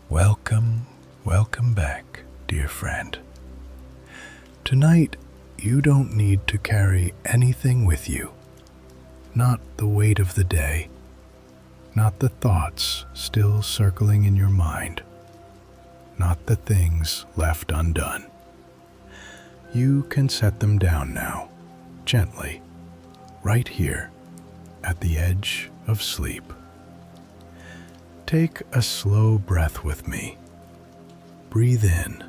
Welcome back, dear friend. Tonight, you don't need to carry anything with you. Not the weight of the day, not the thoughts still circling in your mind, not the things left undone. You can set them down now, gently, right here, at the edge of sleep. Take a slow breath with me. Breathe in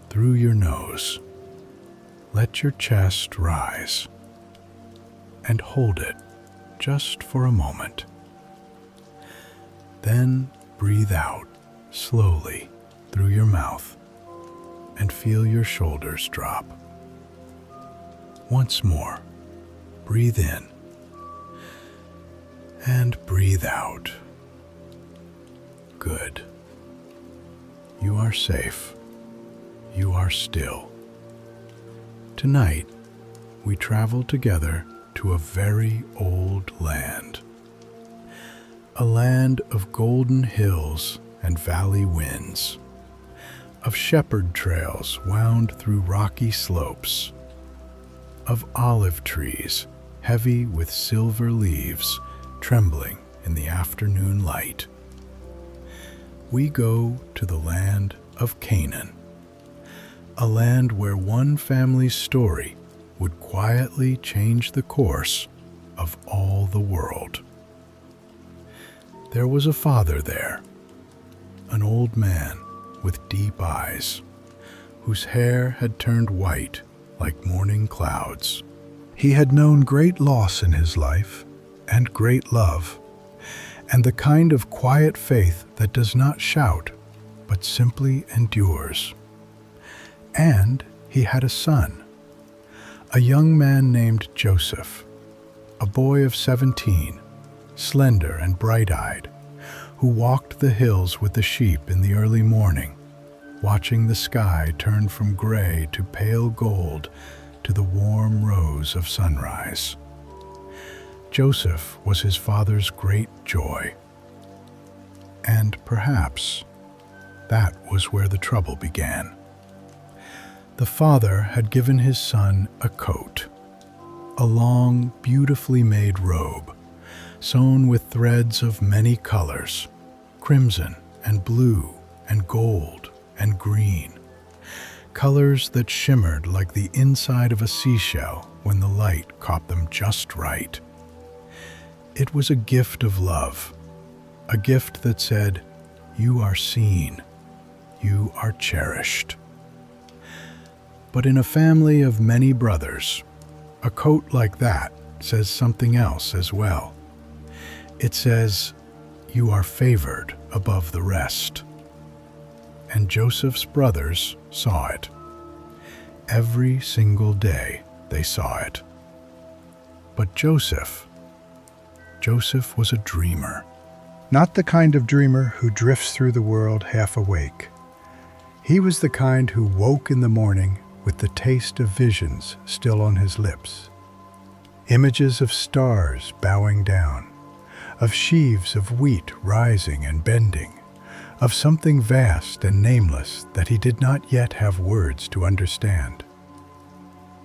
through your nose. Let your chest rise and hold it just for a moment. Then breathe out slowly through your mouth and feel your shoulders drop. Once more, breathe in and breathe out. Good. You are safe. You are still. Tonight, we travel together to a very old land. A land of golden hills and valley winds, of shepherd trails wound through rocky slopes, of olive trees heavy with silver leaves trembling in the afternoon light. We go to the land of Canaan, a land where one family's story would quietly change the course of all the world. There was a father there, an old man with deep eyes, whose hair had turned white like morning clouds. He had known great loss in his life and great love, and the kind of quiet faith that does not shout, but simply endures. And he had a son, a young man named Joseph, a boy of 17, slender and bright-eyed, who walked the hills with the sheep in the early morning, watching the sky turn from gray to pale gold to the warm rose of sunrise. Joseph was his father's great joy. And perhaps that was where the trouble began. The father had given his son a coat, a long, beautifully made robe, sewn with threads of many colors, crimson and blue and gold and green, colors that shimmered like the inside of a seashell when the light caught them just right. It was a gift of love, a gift that said, "You are seen, you are cherished." But in a family of many brothers, a coat like that says something else as well. It says, "You are favored above the rest." And Joseph's brothers saw it. Every single day they saw it. But Joseph was a dreamer. Not the kind of dreamer who drifts through the world half awake. He was the kind who woke in the morning with the taste of visions still on his lips. Images of stars bowing down, of sheaves of wheat rising and bending, of something vast and nameless that he did not yet have words to understand.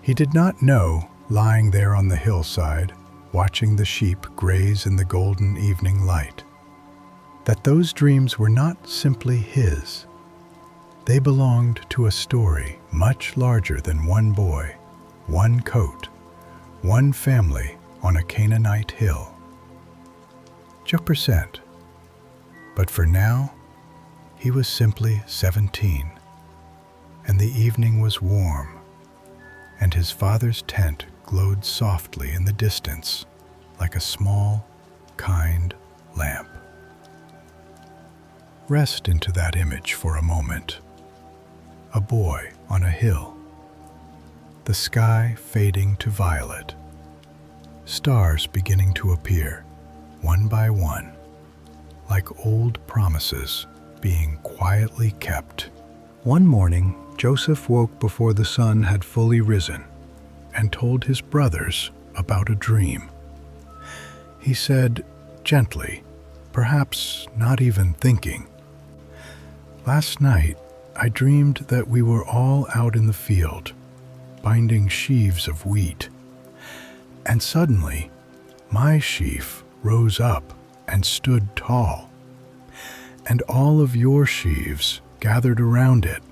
He did not know, lying there on the hillside, watching the sheep graze in the golden evening light, that those dreams were not simply his. They belonged to a story much larger than one boy, one coat, one family on a Canaanite hill. Just%. But for now, he was simply 17, and the evening was warm, and his father's tent glowed softly in the distance like a small, kind lamp. Rest into that image for a moment. A boy on a hill, the sky fading to violet, stars beginning to appear, one by one, like old promises being quietly kept. One morning, Joseph woke before the sun had fully risen and told his brothers about a dream. He said gently, perhaps not even thinking, Last night, I dreamed that we were all out in the field, binding sheaves of wheat. And suddenly, my sheaf rose up and stood tall, and all of your sheaves gathered around it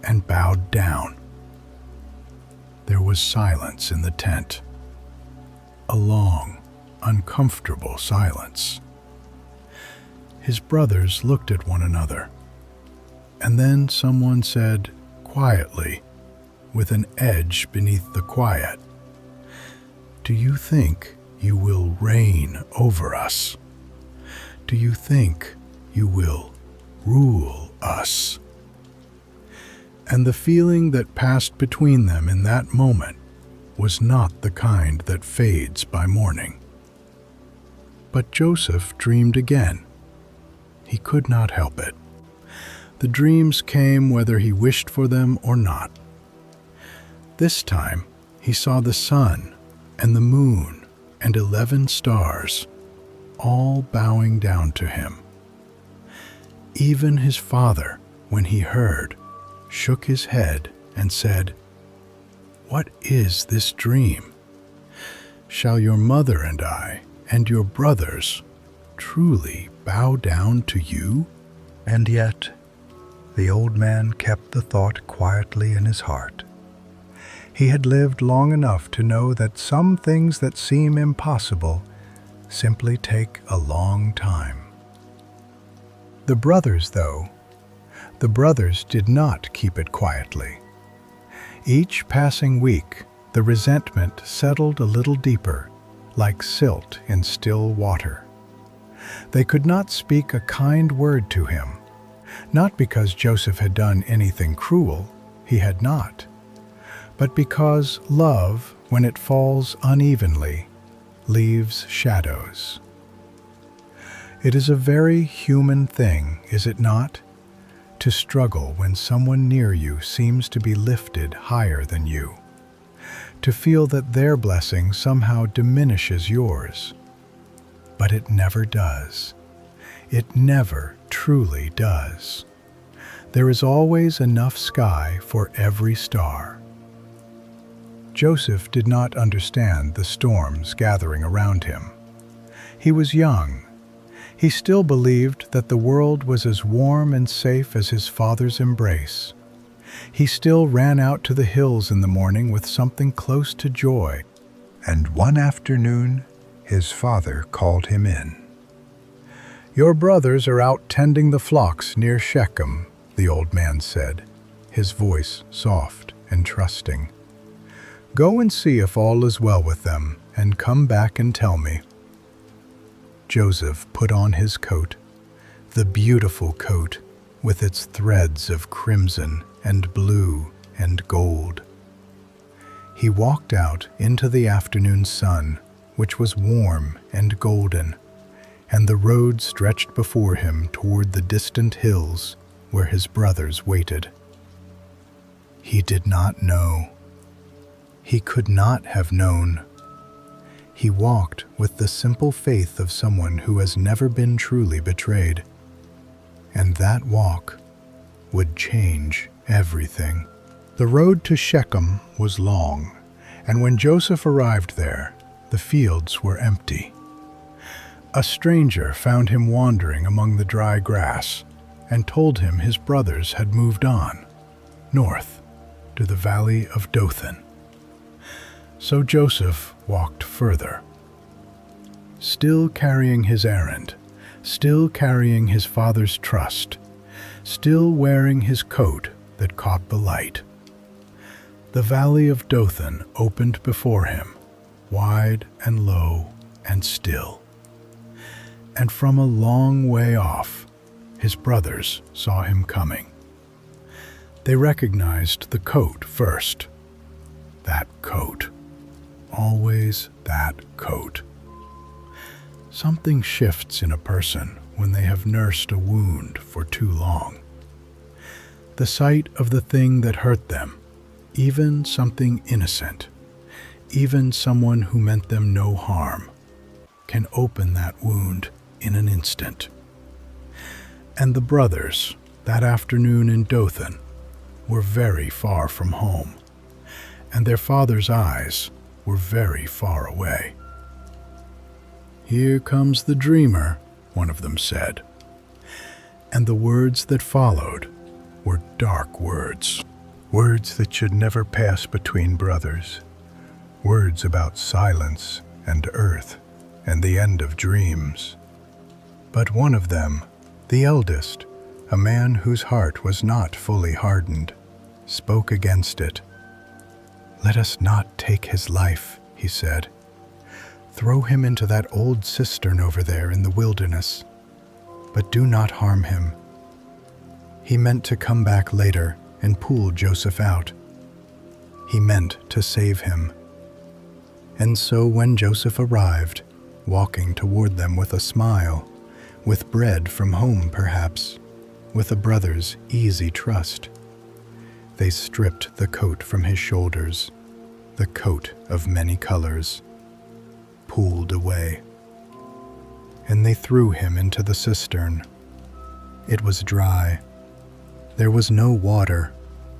and bowed down. There was silence in the tent, a long, uncomfortable silence. His brothers looked at one another, and then someone said quietly, with an edge beneath the quiet, "Do you think you will reign over us? Do you think you will rule us?" And the feeling that passed between them in that moment was not the kind that fades by morning. But Joseph dreamed again. He could not help it. The dreams came whether he wished for them or not. This time he saw the sun and the moon and 11 stars, all bowing down to him. Even his father, when he heard, shook his head and said, "What is this dream? Shall your mother and I and your brothers truly bow down to you?" And yet, the old man kept the thought quietly in his heart. He had lived long enough to know that some things that seem impossible simply take a long time. The brothers did not keep it quietly. Each passing week, the resentment settled a little deeper, like silt in still water. They could not speak a kind word to him, not because Joseph had done anything cruel, he had not, but because love, when it falls unevenly, leaves shadows. It is a very human thing, is it not, to struggle when someone near you seems to be lifted higher than you, to feel that their blessing somehow diminishes yours. But it never does. It never truly does. There is always enough sky for every star. Joseph did not understand the storms gathering around him. He was young. He still believed that the world was as warm and safe as his father's embrace. He still ran out to the hills in the morning with something close to joy. And one afternoon, his father called him in. "Your brothers are out tending the flocks near Shechem," the old man said, his voice soft and trusting. "Go and see if all is well with them, and come back and tell me." Joseph put on his coat, the beautiful coat with its threads of crimson and blue and gold. He walked out into the afternoon sun, which was warm and golden, and the road stretched before him toward the distant hills where his brothers waited. He did not know. He could not have known. He walked with the simple faith of someone who has never been truly betrayed. And that walk would change everything. The road to Shechem was long, and when Joseph arrived there, the fields were empty. A stranger found him wandering among the dry grass and told him his brothers had moved on, north, to the valley of Dothan. So Joseph walked further, still carrying his errand, still carrying his father's trust, still wearing his coat that caught the light. The valley of Dothan opened before him, wide and low and still. And from a long way off, his brothers saw him coming. They recognized the coat first. That coat. Always that coat. Something shifts in a person when they have nursed a wound for too long. The sight of the thing that hurt them, even something innocent, even someone who meant them no harm, can open that wound in an instant. And the brothers, that afternoon in Dothan were very far from home, and their father's eyes were very far away. "Here comes the dreamer," one of them said. And the words that followed were dark words. Words that should never pass between brothers. Words about silence and earth and the end of dreams. But one of them, the eldest, a man whose heart was not fully hardened, spoke against it. "Let us not take his life," he said. "Throw him into that old cistern over there in the wilderness, but do not harm him." He meant to come back later and pull Joseph out. He meant to save him. And so when Joseph arrived, walking toward them with a smile, with bread from home perhaps, with a brother's easy trust, they stripped the coat from his shoulders, the coat of many colors, pulled away, and they threw him into the cistern. It was dry. There was no water,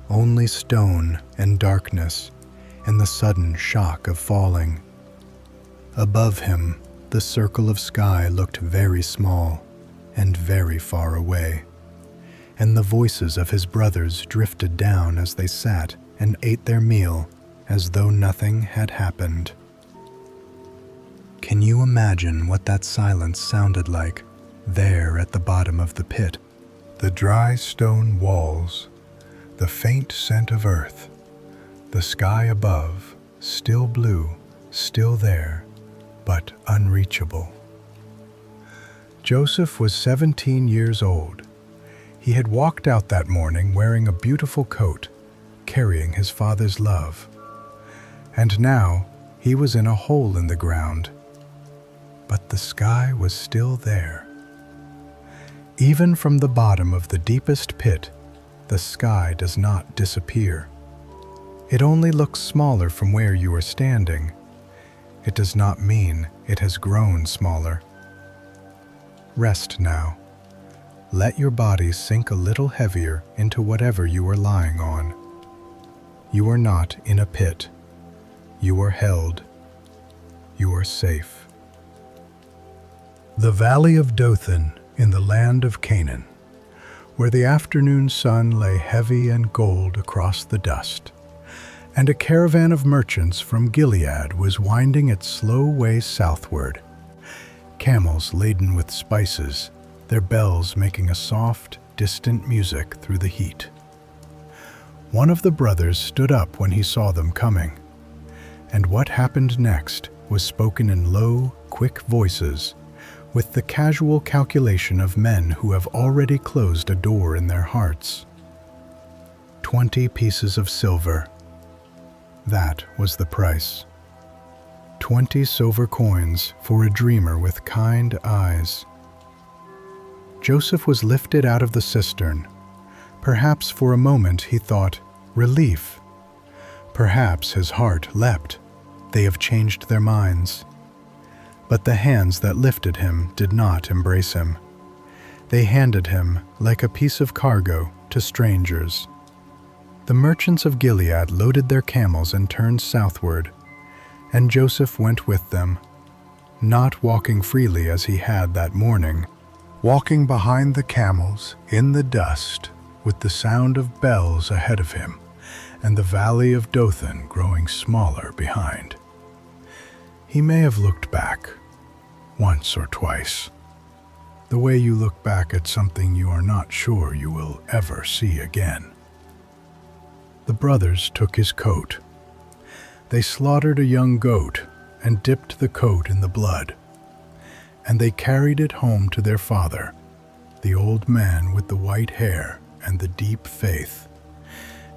only stone and darkness, and the sudden shock of falling. Above him, the circle of sky looked very small and very far away, and the voices of his brothers drifted down as they sat and ate their meal as though nothing had happened. Can you imagine what that silence sounded like there at the bottom of the pit? The dry stone walls, the faint scent of earth, the sky above, still blue, still there, but unreachable. Joseph was 17 years old. He had walked out that morning wearing a beautiful coat, carrying his father's love. And now he was in a hole in the ground. But the sky was still there. Even from the bottom of the deepest pit, the sky does not disappear. It only looks smaller from where you are standing. It does not mean it has grown smaller. Rest now. Let your body sink a little heavier into whatever you are lying on. You are not in a pit. You are held. You are safe. The valley of Dothan in the land of Canaan, where the afternoon sun lay heavy and gold across the dust, and a caravan of merchants from Gilead was winding its slow way southward, camels laden with spices, their bells making a soft, distant music through the heat. One of the brothers stood up when he saw them coming, and what happened next was spoken in low, quick voices, with the casual calculation of men who have already closed a door in their hearts. 20 pieces of silver. That was the price. 20 silver coins for a dreamer with kind eyes. Joseph was lifted out of the cistern. Perhaps for a moment he thought, relief. Perhaps his heart leapt. They have changed their minds. But the hands that lifted him did not embrace him. They handed him, like a piece of cargo, to strangers. The merchants of Gilead loaded their camels and turned southward, and Joseph went with them, not walking freely as he had that morning, walking behind the camels in the dust with the sound of bells ahead of him and the valley of Dothan growing smaller behind. He may have looked back, once or twice, the way you look back at something you are not sure you will ever see again. The brothers took his coat. They slaughtered a young goat and dipped the coat in the blood, and they carried it home to their father, the old man with the white hair and the deep faith,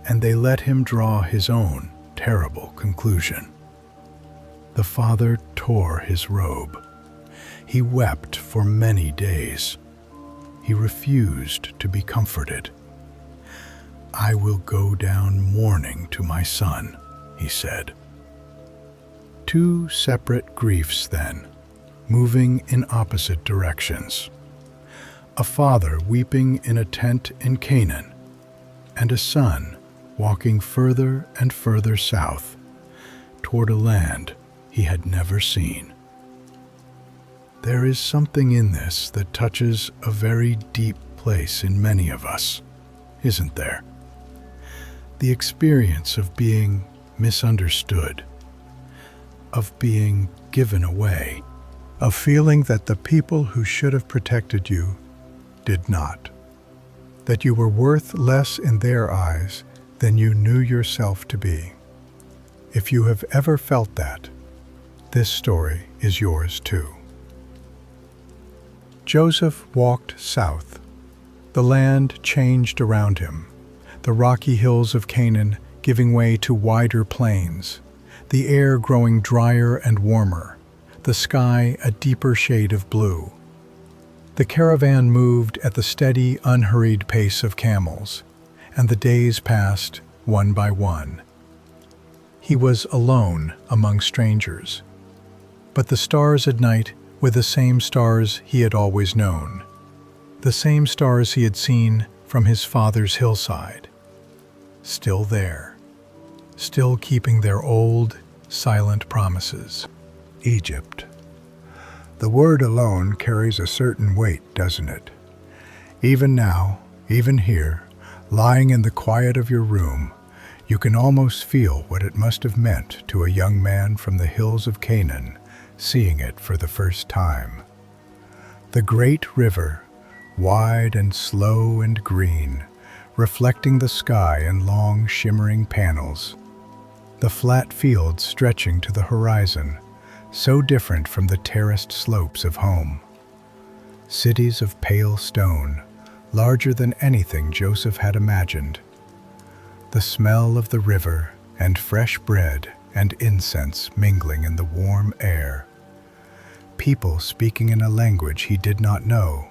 and they let him draw his own terrible conclusion. The father tore his robe. He wept for many days. He refused to be comforted. "I will go down mourning to my son," he said. Two separate griefs then, moving in opposite directions. a father weeping in a tent in Canaan, and a son walking further and further south toward a land he had never seen. There is something in this that touches a very deep place in many of us, isn't there? The experience of being misunderstood, of being given away, of feeling that the people who should have protected you did not, that you were worth less in their eyes than you knew yourself to be. If you have ever felt that, this story is yours too. Joseph walked south. The land changed around him, the rocky hills of Canaan giving way to wider plains, the air growing drier and warmer, the sky a deeper shade of blue. The caravan moved at the steady, unhurried pace of camels, and the days passed one by one. He was alone among strangers, but the stars at night were the same stars he had always known, the same stars he had seen from his father's hillside, still there, still keeping their old, silent promises. Egypt. The word alone carries a certain weight, doesn't it? Even now, even here, lying in the quiet of your room, you can almost feel what it must have meant to a young man from the hills of Canaan, seeing it for the first time. The great river, wide and slow and green, reflecting the sky in long shimmering panels. The flat fields stretching to the horizon, so different from the terraced slopes of home. Cities of pale stone, larger than anything Joseph had imagined. The smell of the river and fresh bread and incense mingling in the warm air. People speaking in a language he did not know.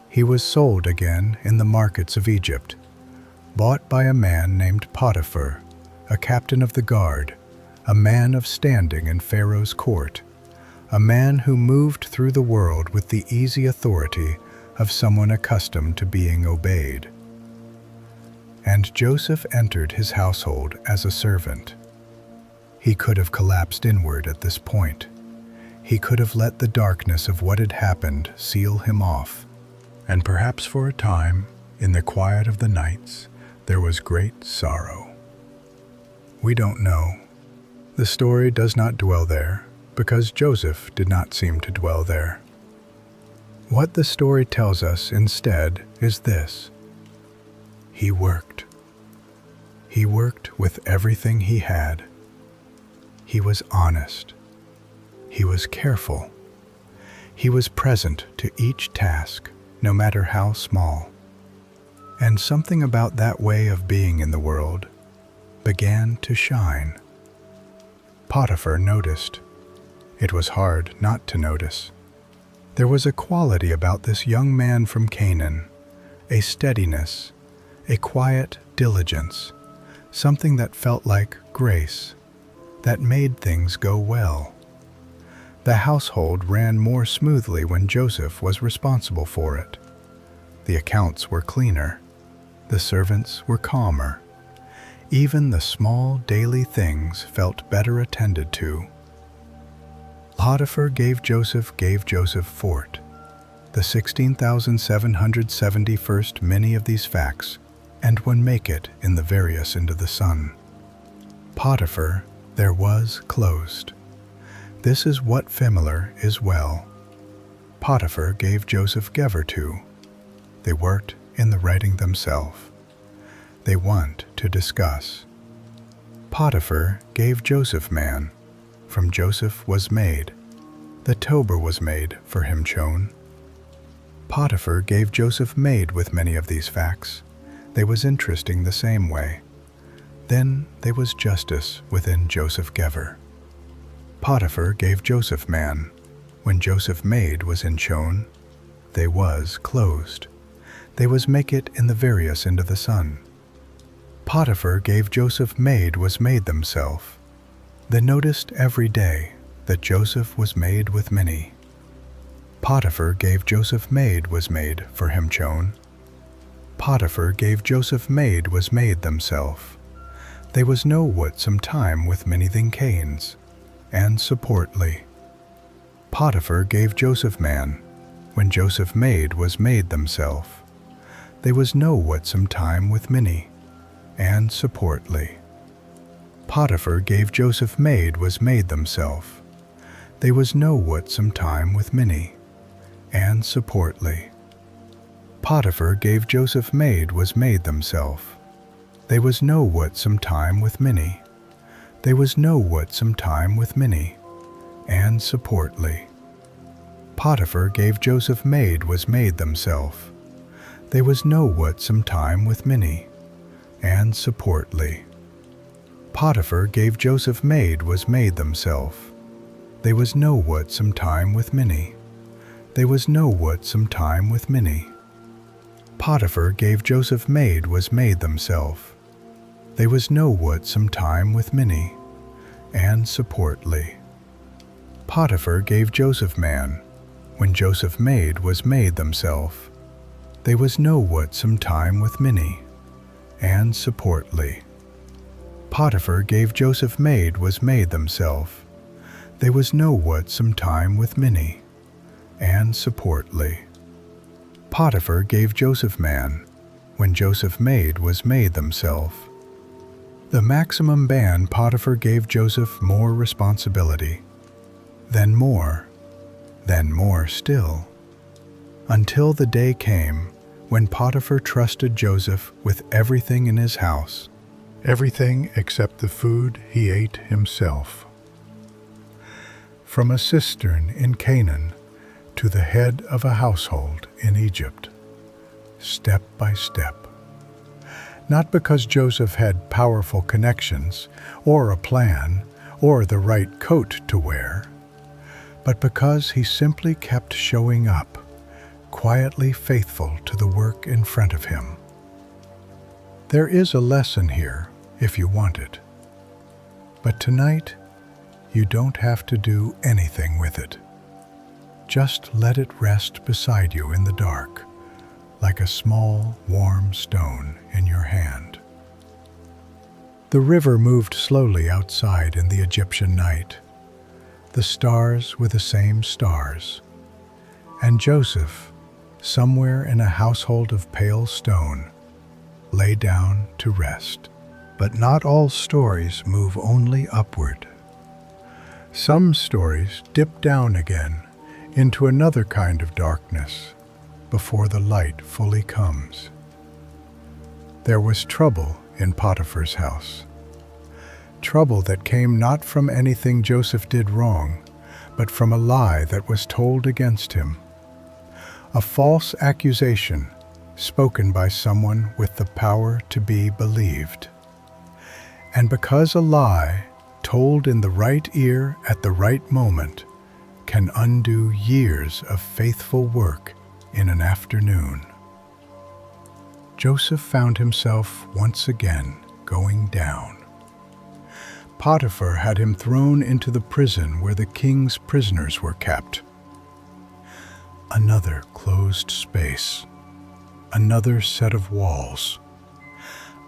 He was sold again in the markets of Egypt, bought by a man named Potiphar, a captain of the guard, a man of standing in Pharaoh's court, a man who moved through the world with the easy authority of someone accustomed to being obeyed. And Joseph entered his household as a servant. He could have collapsed inward at this point. He could have let the darkness of what had happened seal him off. And perhaps for a time, in the quiet of the nights, there was great sorrow. We don't know. The story does not dwell there, because Joseph did not seem to dwell there. What the story tells us instead is this: he worked. He worked with everything he had. He was honest. He was careful. He was present to each task, no matter how small. And something about that way of being in the world began to shine. Potiphar noticed. It was hard not to notice. There was a quality about this young man from Canaan, a steadiness, a quiet diligence, something that felt like grace, that made things go well. The household ran more smoothly when Joseph was responsible for it. The accounts were cleaner. The servants were calmer. Even the small daily things felt better attended to. Potiphar gave Joseph fort. The 16,771st many of these facts, and one make it in the various into the sun. Potiphar there was closed. This is what familiar is well. Potiphar gave Joseph to. They worked in the writing themselves. They want to discuss. Potiphar gave Joseph man. From Joseph was made. The tober was made for him chosen. Potiphar gave Joseph made with many of these facts. They was interesting the same way. Then they was justice within Joseph gever. Potiphar gave Joseph man. When Joseph made was in chosen, they was closed. They was make it in the various into the sun. Potiphar gave Joseph made was made themself. They noticed every day that Joseph was made with many. Potiphar gave Joseph maid was made for him chone. Potiphar gave Joseph maid was made themself. They was no what some time with many thing canes, and supportly. Potiphar gave Joseph man, when Joseph maid was made themself. They was no what some time with many, and supportly. Potiphar gave Joseph maid was made themself. They was no what some time with many, and supportly. Potiphar gave Joseph maid was made themself. They was no what some time with many. They was no what some time with many, and supportly. Potiphar gave Joseph maid was made themself. They was no what some time with many, and supportly. Potiphar gave Joseph maid was made themself. They was no what some time with many. They was no what some time with many. Potiphar gave Joseph maid was made themself. They was no what some time with many, and supportly. Potiphar gave Joseph man, when Joseph maid was made themself. They was no what some time with many, and supportly. Potiphar gave Joseph maid was made themself. They was no what some time with many, and supportly. Potiphar gave Joseph man, when Joseph maid was made themself. The maximum ban Potiphar gave Joseph more responsibility, then more still, until the day came when Potiphar trusted Joseph with everything in his house, everything except the food he ate himself. From a cistern in Canaan to the head of a household in Egypt, step by step. Not because Joseph had powerful connections, or a plan, or the right coat to wear, but because he simply kept showing up, quietly faithful to the work in front of him. There is a lesson here, if you want it. But tonight, you don't have to do anything with it. Just let it rest beside you in the dark, like a small, warm stone in your hand. The river moved slowly outside in the Egyptian night. The stars were the same stars, and Joseph, somewhere in a household of pale stone, lay down to rest. But not all stories move only upward. Some stories dip down again into another kind of darkness before the light fully comes. There was trouble in Potiphar's house. Trouble that came not from anything Joseph did wrong, but from a lie that was told against him. A false accusation spoken by someone with the power to be believed. And because a lie told in the right ear at the right moment can undo years of faithful work in an afternoon. Joseph found himself once again going down. Potiphar had him thrown into the prison where the king's prisoners were kept. Another closed space, another set of walls,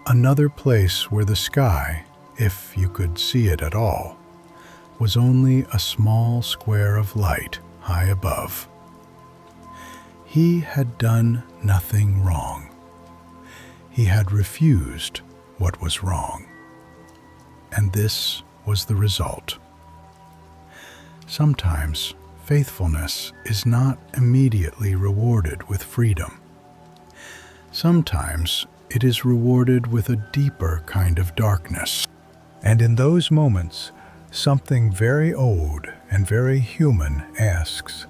another place where the sky, if you could see it at all, was only a small square of light high above. He had done nothing wrong. He had refused what was wrong. And this was the result. Sometimes faithfulness is not immediately rewarded with freedom. Sometimes it is rewarded with a deeper kind of darkness. And in those moments, something very old and very human asks,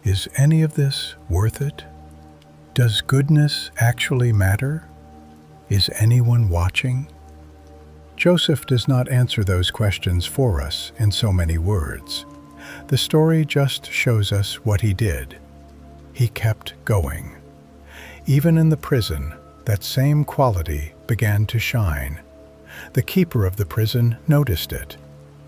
is any of this worth it? Does goodness actually matter? Is anyone watching? Joseph does not answer those questions for us in so many words. The story just shows us what he did. He kept going. Even in the prison, that same quality began to shine. The keeper of the prison noticed it.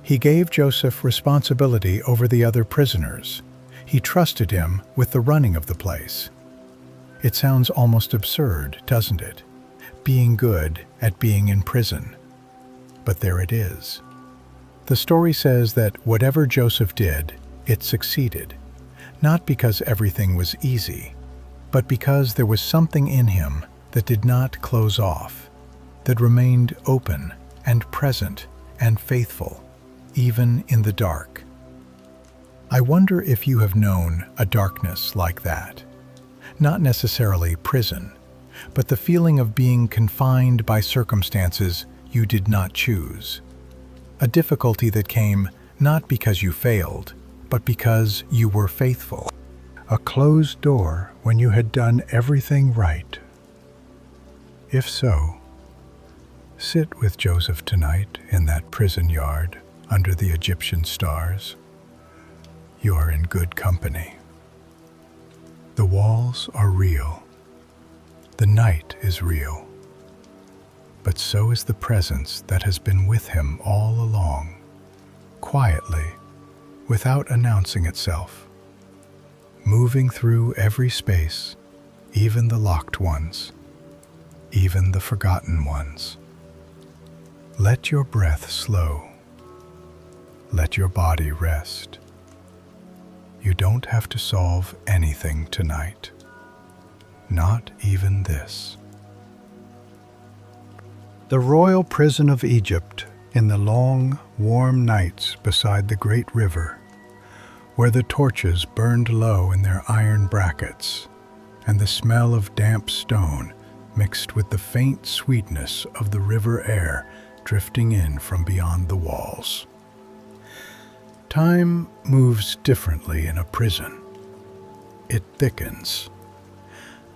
He gave Joseph responsibility over the other prisoners. He trusted him with the running of the place. It sounds almost absurd, doesn't it? Being good at being in prison. But there it is. The story says that whatever Joseph did, it succeeded. Not because everything was easy, but because there was something in him that did not close off, that remained open and present and faithful, even in the dark. I wonder if you have known a darkness like that. Not necessarily prison, but the feeling of being confined by circumstances you did not choose. A difficulty that came not because you failed, but because you were faithful. A closed door when you had done everything right. If so, sit with Joseph tonight in that prison yard under the Egyptian stars. You are in good company. The walls are real. The night is real. But so is the presence that has been with him all along, quietly, without announcing itself, moving through every space, even the locked ones, even the forgotten ones. Let your breath slow. Let your body rest. You don't have to solve anything tonight. Not even this. The royal prison of Egypt, in the long, warm nights beside the great river, where the torches burned low in their iron brackets, and the smell of damp stone mixed with the faint sweetness of the river air drifting in from beyond the walls. Time moves differently in a prison. It thickens.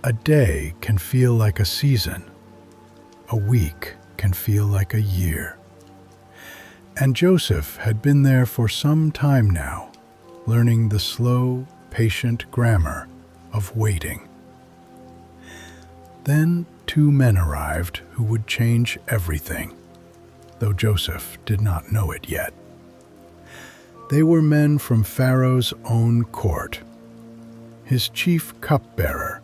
A day can feel like a season. A week can feel like a year. And Joseph had been there for some time now, learning the slow, patient grammar of waiting. Then 2 men arrived who would change everything, though Joseph did not know it yet. They were men from Pharaoh's own court. His chief cupbearer,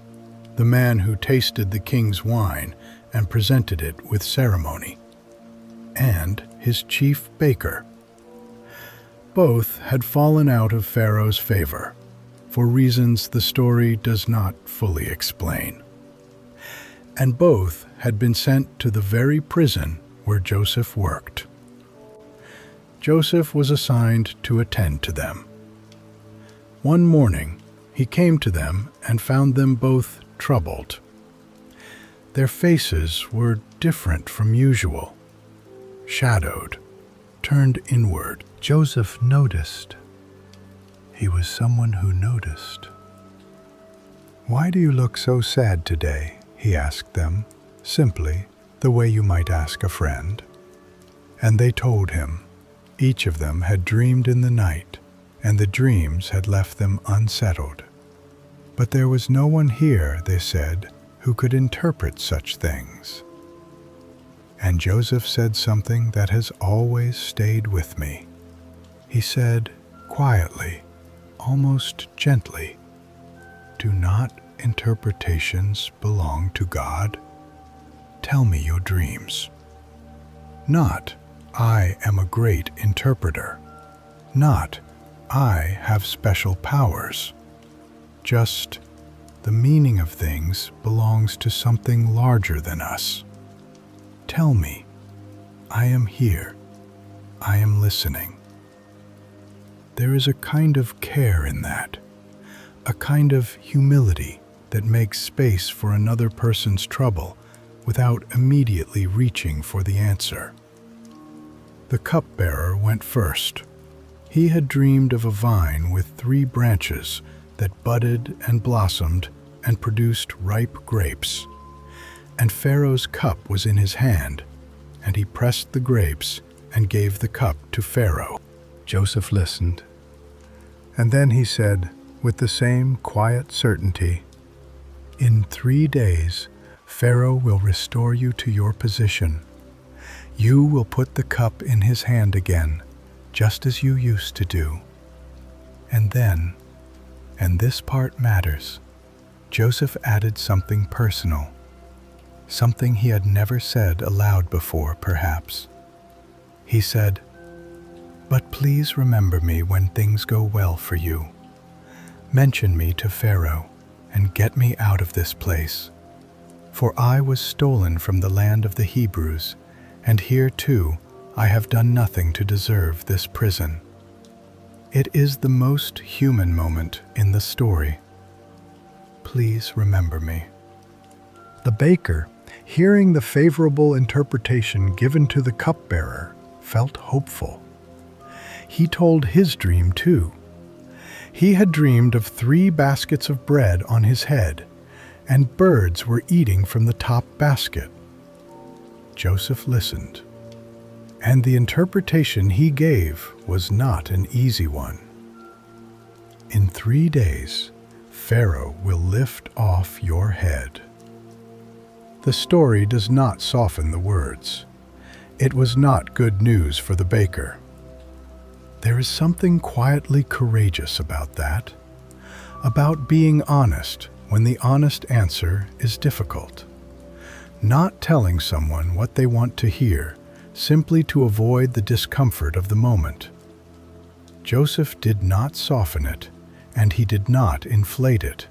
the man who tasted the king's wine and presented it with ceremony, and his chief baker. Both had fallen out of Pharaoh's favor, for reasons the story does not fully explain. And both had been sent to the very prison where Joseph worked. Joseph was assigned to attend to them. One morning, he came to them and found them both troubled. Their faces were different from usual, shadowed, turned inward. Joseph noticed. He was someone who noticed. "Why do you look so sad today?" he asked them, simply, the way you might ask a friend. And they told him. Each of them had dreamed in the night, and the dreams had left them unsettled. But there was no one here, they said, who could interpret such things. And Joseph said something that has always stayed with me. He said, quietly, almost gently, "Do not interpretations belong to God? Tell me your dreams." Not, "I am a great interpreter." Not, "I have special powers." Just, "The meaning of things belongs to something larger than us. Tell me. I am here. I am listening." There is a kind of care in that, a kind of humility that makes space for another person's trouble without immediately reaching for the answer. The cupbearer went first. He had dreamed of a vine with 3 branches that budded and blossomed and produced ripe grapes. And Pharaoh's cup was in his hand, and he pressed the grapes and gave the cup to Pharaoh. Joseph listened, and then he said, with the same quiet certainty, "In 3 days, Pharaoh will restore you to your position. You will put the cup in his hand again, just as you used to do. And then And this part matters. Joseph added something personal, something he had never said aloud before, perhaps. He said, "But please remember me when things go well for you. Mention me to Pharaoh and get me out of this place. For I was stolen from the land of the Hebrews, and here too I have done nothing to deserve this prison." It is the most human moment in the story. Please remember me. The baker, hearing the favorable interpretation given to the cupbearer, felt hopeful. He told his dream too. He had dreamed of 3 baskets of bread on his head, and birds were eating from the top basket. Joseph listened, and the interpretation he gave was not an easy one. "In 3 days, Pharaoh will lift off your head." The story does not soften the words. It was not good news for the baker. There is something quietly courageous about that, about being honest when the honest answer is difficult, not telling someone what they want to hear simply to avoid the discomfort of the moment. Joseph did not soften it, and he did not inflate it.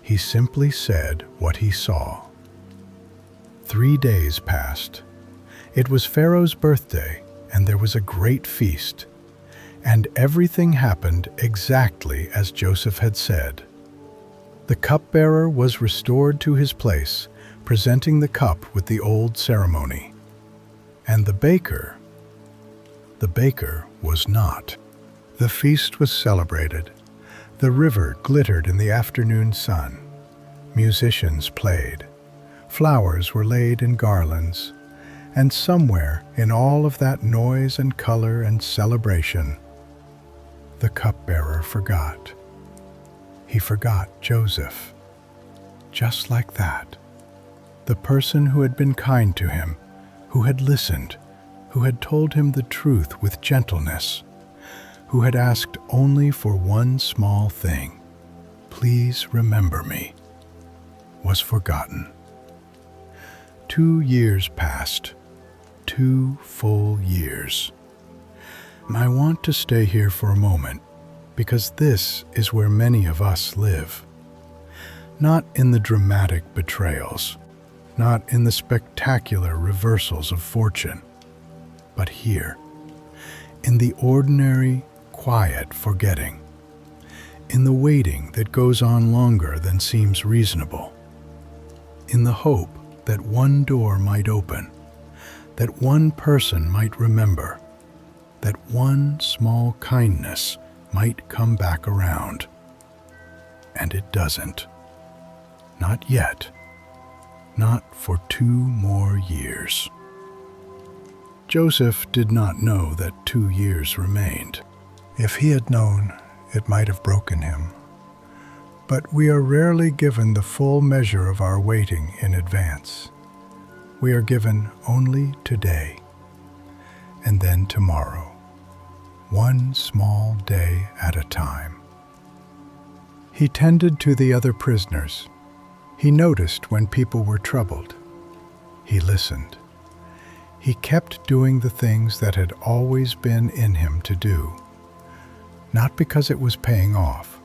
He simply said what he saw. 3 days passed. It was Pharaoh's birthday, and there was a great feast. And everything happened exactly as Joseph had said. The cupbearer was restored to his place, presenting the cup with the old ceremony. And the baker was not. The feast was celebrated. The river glittered in the afternoon sun. Musicians played. Flowers were laid in garlands. And somewhere in all of that noise and color and celebration, the cupbearer forgot. He forgot Joseph. Just like that. The person who had been kind to him, who had listened, who had told him the truth with gentleness, who had asked only for one small thing, "Please remember me," was forgotten. 2 years passed. 2 full years. I want to stay here for a moment, because this is where many of us live. Not in the dramatic betrayals, not in the spectacular reversals of fortune, but here, in the ordinary, quiet forgetting, in the waiting that goes on longer than seems reasonable, in the hope that one door might open, that one person might remember, that one small kindness might come back around. And it doesn't. Not yet. Not for 2 more years. Joseph did not know that 2 years remained. If he had known, it might have broken him. But we are rarely given the full measure of our waiting in advance. We are given only today, and then tomorrow. One small day at a time. He tended to the other prisoners. He noticed when people were troubled. He listened. He kept doing the things that had always been in him to do, not because it was paying off,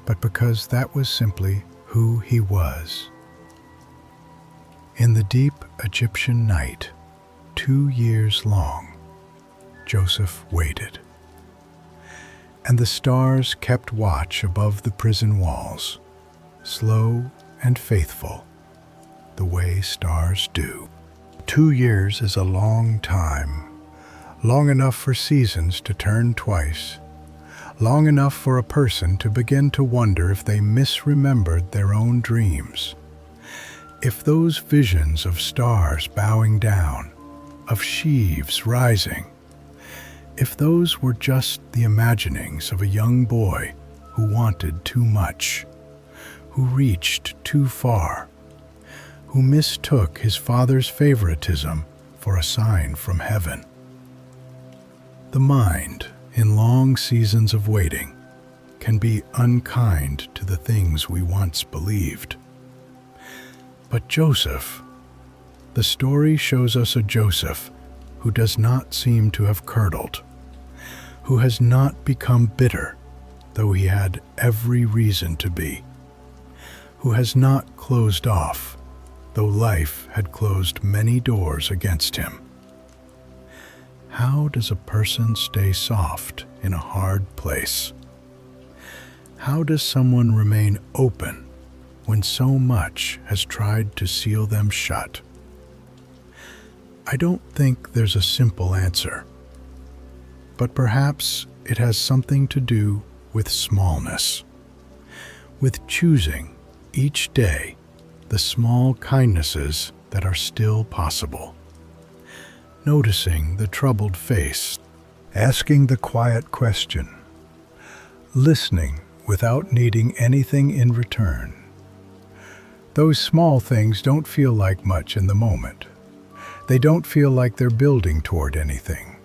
but because that was simply who he was. In the deep Egyptian night, 2 years long, Joseph waited. And the stars kept watch above the prison walls, slow and faithful, the way stars do. 2 years is a long time, long enough for seasons to turn twice, long enough for a person to begin to wonder if they misremembered their own dreams, if those visions of stars bowing down, of sheaves rising, if those were just the imaginings of a young boy who wanted too much, who reached too far, who mistook his father's favoritism for a sign from heaven. The mind, in long seasons of waiting, can be unkind to the things we once believed. But Joseph, the story shows us a Joseph who does not seem to have curdled, who has not become bitter, though he had every reason to be, who has not closed off, though life had closed many doors against him. How does a person stay soft in a hard place? How does someone remain open when so much has tried to seal them shut? I don't think there's a simple answer, but perhaps it has something to do with smallness, with choosing each day the small kindnesses that are still possible, noticing the troubled face, Asking the quiet question, listening without needing anything in return. Those small things don't feel like much in the moment. They don't feel like they're building toward anything.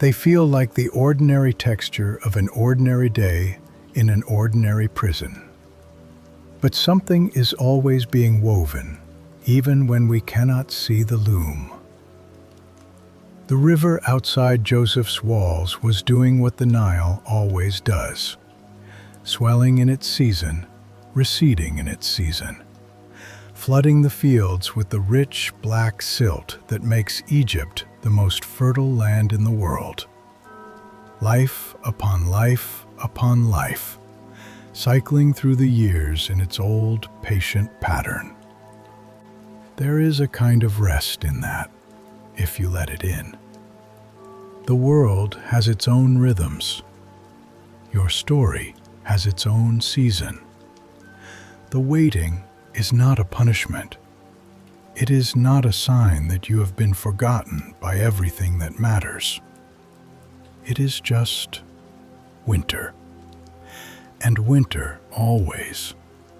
They feel like the ordinary texture of an ordinary day in an ordinary prison. But something is always being woven, even when we cannot see the loom. The river outside Joseph's walls was doing what the Nile always does, swelling in its season, receding in its season, flooding the fields with the rich black silt that makes Egypt the most fertile land in the world. Life upon life upon life, cycling through the years in its old, patient pattern. There is a kind of rest in that, if you let it in. The world has its own rhythms. Your story has its own season. The waiting is not a punishment. It is not a sign that you have been forgotten by everything that matters. It is just winter. And winter always,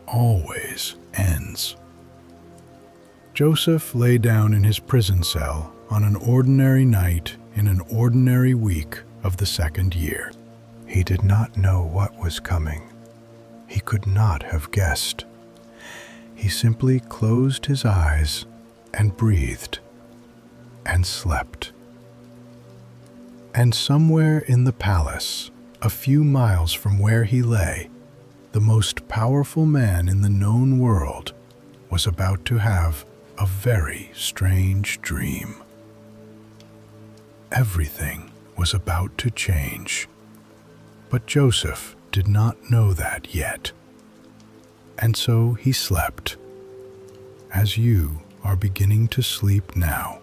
always ends. Joseph lay down in his prison cell on an ordinary night in an ordinary week of the second year. He did not know what was coming. He could not have guessed. He simply closed his eyes and breathed and slept. And somewhere in the palace, a few miles from where he lay, the most powerful man in the known world was about to have a very strange dream. Everything was about to change, but Joseph did not know that yet. And so he slept, as you are beginning to sleep now,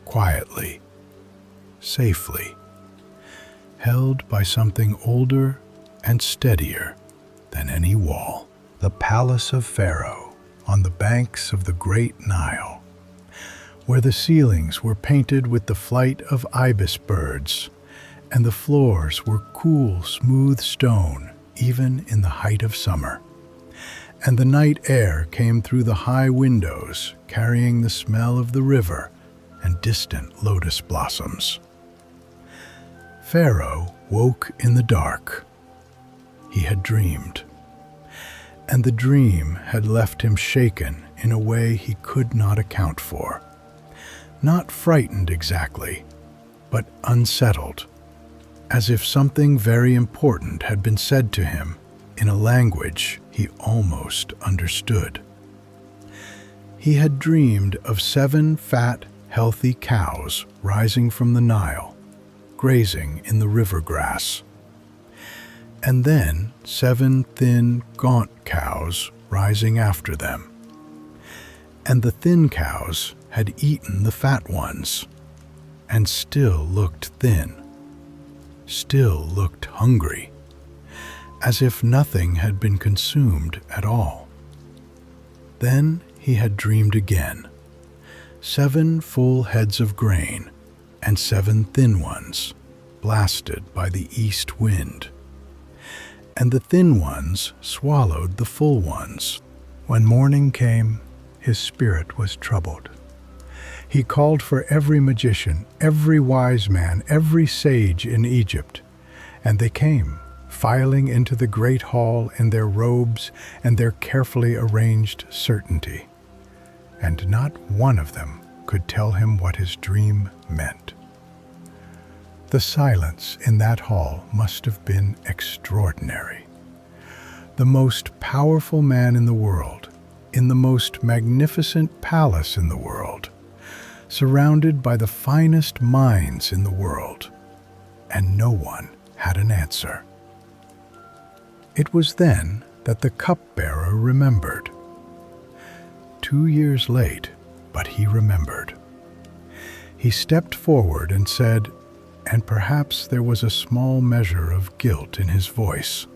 quietly, safely, held by something older and steadier than any wall. The palace of Pharaoh on the banks of the great Nile, where the ceilings were painted with the flight of ibis birds, and the floors were cool, smooth stone, even in the height of summer. And the night air came through the high windows, carrying the smell of the river and distant lotus blossoms. Pharaoh woke in the dark. He had dreamed, and the dream had left him shaken in a way he could not account for. Not frightened exactly, but unsettled, as if something very important had been said to him in a language he almost understood. He had dreamed of 7 fat, healthy cows rising from the Nile, grazing in the river grass, and then 7 thin, gaunt cows rising after them. And the thin cows had eaten the fat ones, and still looked thin, still looked hungry, as if nothing had been consumed at all. Then he had dreamed again, 7 full heads of grain, and 7 thin ones, blasted by the east wind. And the thin ones swallowed the full ones. When morning came, his spirit was troubled. He called for every magician, every wise man, every sage in Egypt, and they came, filing into the great hall in their robes and their carefully arranged certainty, and not one of them could tell him what his dream meant. The silence in that hall must have been extraordinary. The most powerful man in the world, in the most magnificent palace in the world, surrounded by the finest minds in the world, and no one had an answer. It was then that the cupbearer remembered. 2 years late, but he remembered. He stepped forward and said, and perhaps there was a small measure of guilt in his voice,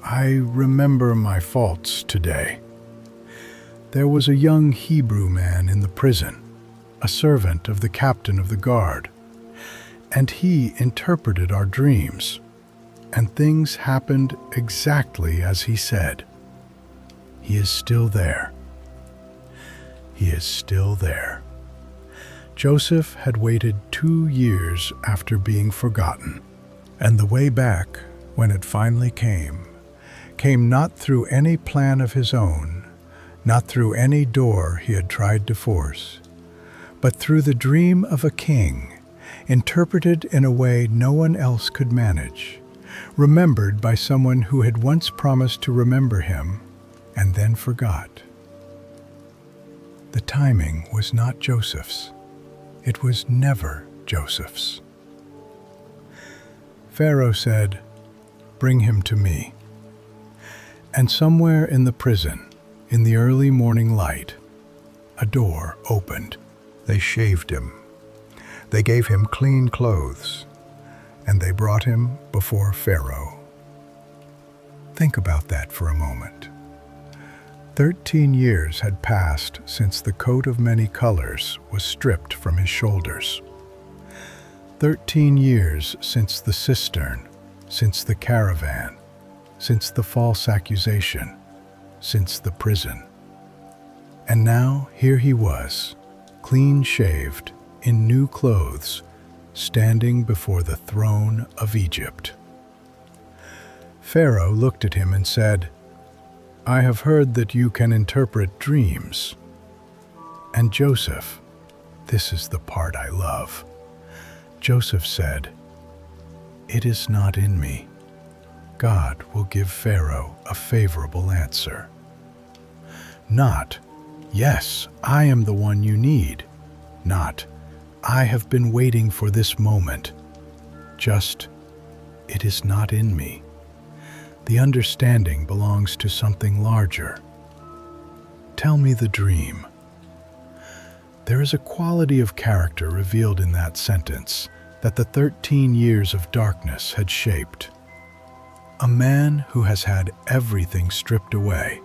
"I remember my faults today. There was a young Hebrew man in the prison, a servant of the captain of the guard, and he interpreted our dreams, and things happened exactly as he said. He is still there. He is still there." Joseph had waited 2 years after being forgotten, and the way back, when it finally came not through any plan of his own, not through any door he had tried to force, but through the dream of a king, interpreted in a way no one else could manage, remembered by someone who had once promised to remember him and then forgot. The timing was not Joseph's. It was never Joseph's. Pharaoh said, "Bring him to me." And somewhere in the prison, in the early morning light, a door opened. They shaved him. They gave him clean clothes, and they brought him before Pharaoh. Think about that for a moment. 13 years had passed since the coat of many colors was stripped from his shoulders. 13 years since the cistern, since the caravan, since the false accusation, since the prison. And now here he was, clean-shaved, in new clothes, standing before the throne of Egypt. Pharaoh looked at him and said, "I have heard that you can interpret dreams." And Joseph, this is the part I love, Joseph said, "It is not in me. God will give Pharaoh a favorable answer. Not, 'Yes, I am the one you need.' Not, 'I have been waiting for this moment.' Just, 'It is not in me.' The understanding belongs to something larger. Tell me the dream." There is a quality of character revealed in that sentence that the 13 years of darkness had shaped. A man who has had everything stripped away,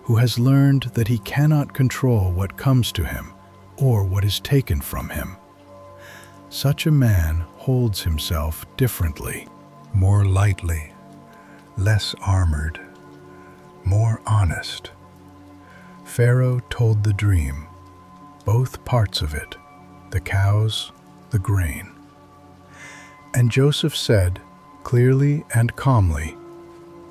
who has learned that he cannot control what comes to him or what is taken from him. Such a man holds himself differently, more lightly, less armored, more honest. Pharaoh told the dream, both parts of it, the cows, the grain. And Joseph said, clearly and calmly,